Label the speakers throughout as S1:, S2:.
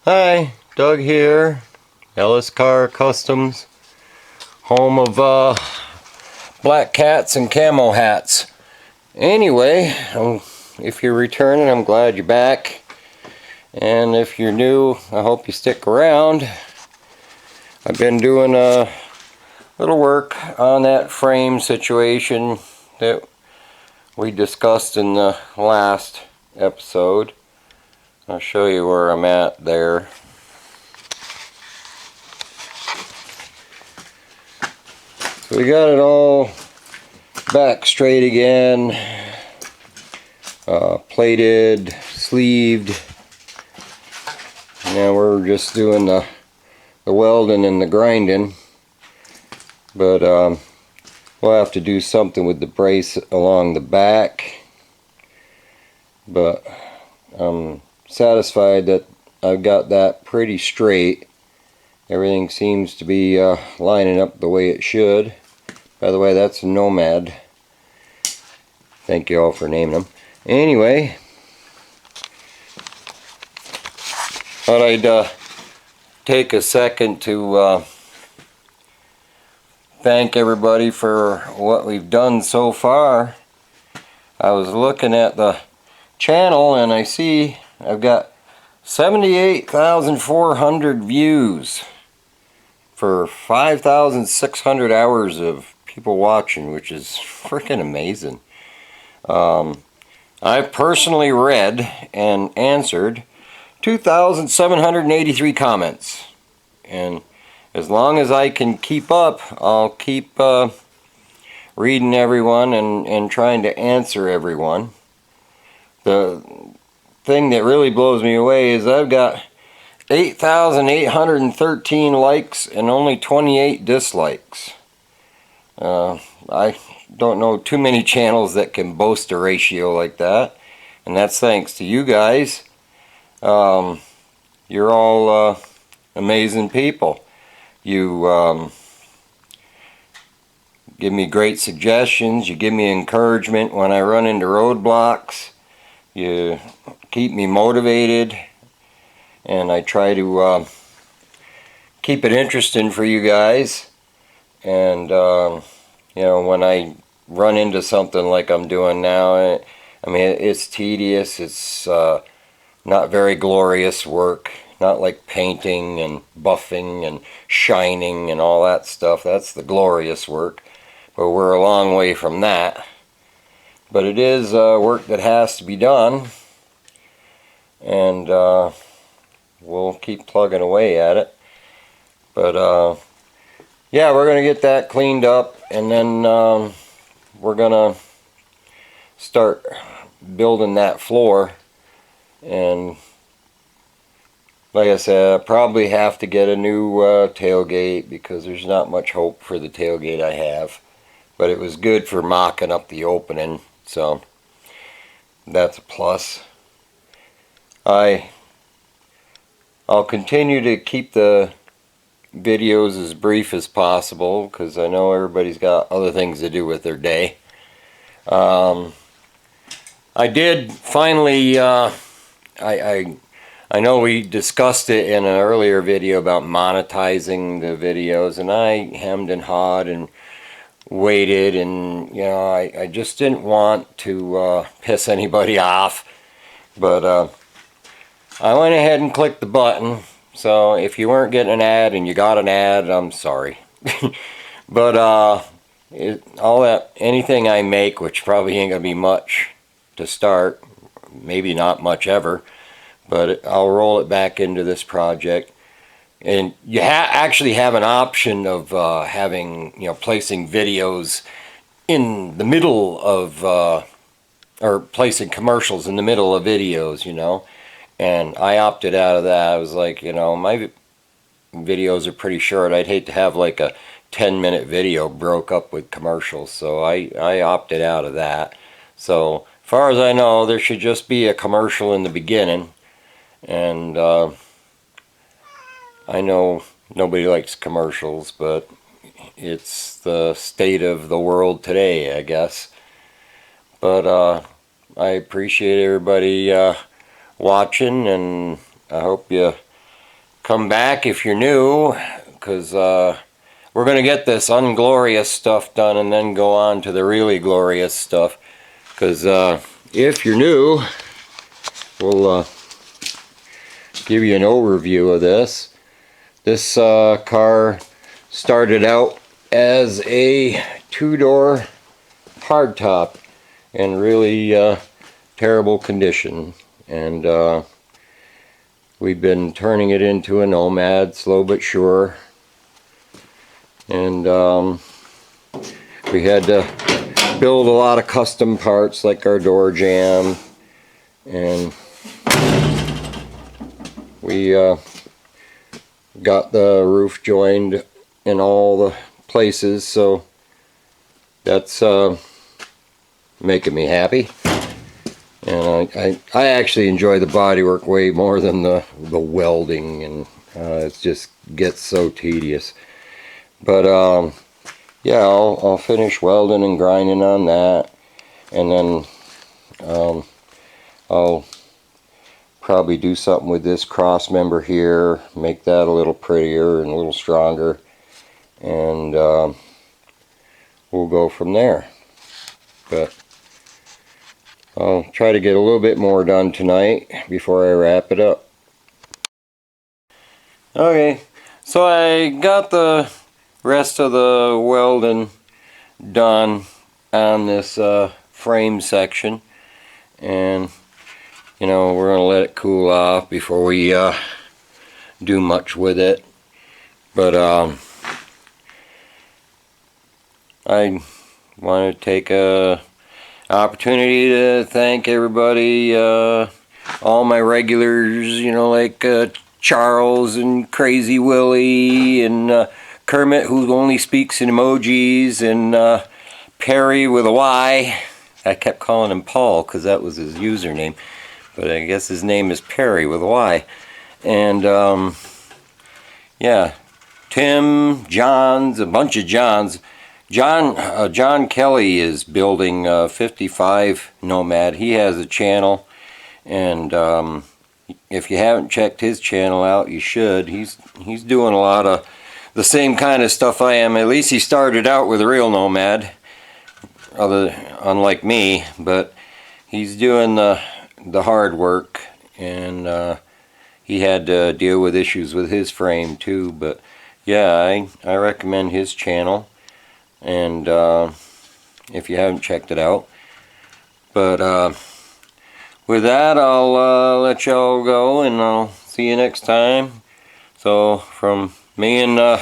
S1: Hi, Doug here, Ellis Car Customs, home of black cats and camo hats. Anyway, if you're returning, I'm glad you're back. And if you're new, I hope you stick around. I've been doing a little work on that frame situation that we discussed in the last episode. I'll show you where I'm at there. So we got it all back straight again, plated, sleeved. Now we're just doing the welding and the grinding, but we'll have to do something with the brace along the back. But I'm satisfied that I've got that pretty straight. Everything seems to be lining up the way it should. By the way, that's a Nomad. Thank you all for naming them. Anyway, thought I'd take a second to thank everybody for what we've done so far. I was looking at the channel and I see I've got 78,400 views for 5,600 hours of people watching, which is freaking amazing. I've personally read and answered 2,783 comments, and as long as I can keep up, I'll keep reading everyone and trying to answer everyone. The thing that really blows me away is I've got 8,813 likes and only 28 dislikes. I don't know too many channels that can boast a ratio like that, and that's thanks to you guys. You're all amazing people. You give me great suggestions, you give me encouragement when I run into roadblocks, you keep me motivated, and I try to keep it interesting for you guys. And you know, when I run into something like I'm doing now, I mean, it's tedious, it's not very glorious work, not like painting and buffing and shining and all that stuff. That's the glorious work, but we're a long way from that. But it is work that has to be done, and we'll keep plugging away at it. But yeah, we're going to get that cleaned up, and then we're going to start building that floor. And like I said, I probably have to get a new tailgate, because there's not much hope for the tailgate I have. But it was good for mocking up the opening, so that's a plus. I'll continue to keep the videos as brief as possible, because I know everybody's got other things to do with their day. I did finally, I know we discussed it in an earlier video about monetizing the videos, and I hemmed and hawed and waited, and you know, I just didn't want to piss anybody off, but I went ahead and clicked the button. So if you weren't getting an ad and you got an ad, I'm sorry. But all that, anything I make, which probably ain't gonna be much to start, maybe not much ever, but I'll roll it back into this project. And you actually have an option of having, you know, placing videos in the middle of or placing commercials in the middle of videos, you know. And I opted out of that. I was like, you know, my videos are pretty short. I'd hate to have like a 10-minute video broke up with commercials. So I opted out of that. So as far as I know, there should just be a commercial in the beginning. And I know nobody likes commercials, but it's the state of the world today, I guess. But I appreciate everybody watching, and I hope you come back if you're new, because we're going to get this unglorious stuff done and then go on to the really glorious stuff. Because if you're new, we'll give you an overview of this. This car started out as a two-door hardtop in really terrible condition, and we've been turning it into a Nomad, slow but sure. And we had to build a lot of custom parts like our door jamb, and we got the roof joined in all the places, so that's making me happy. And I actually enjoy the bodywork way more than the welding, and it just gets so tedious. But yeah, I'll finish welding and grinding on that, and then I'll probably do something with this cross member here, make that a little prettier and a little stronger, and we'll go from there. But I'll try to get a little bit more done tonight before I wrap it up. Okay, so I got the rest of the welding done on this frame section, and you know, we're gonna let it cool off before we do much with it. But I want to take a opportunity to thank everybody, all my regulars, you know, like Charles and Crazy Willie and Kermit, who only speaks in emojis, and Perry with a Y. I kept calling him Paul because that was his username, but I guess his name is Perry with a Y. And yeah, Tim, John's, a bunch of Johns. John Kelly is building 55 Nomad. He has a channel, and if you haven't checked his channel out, you should. He's doing a lot of the same kind of stuff I am. At least he started out with a real Nomad, unlike me, but he's doing the hard work, and he had to deal with issues with his frame too. But yeah, I recommend his channel, and if you haven't checked it out. But with that, I'll let y'all go, and I'll see you next time. So from me and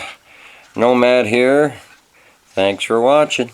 S1: Nomad here, thanks for watching.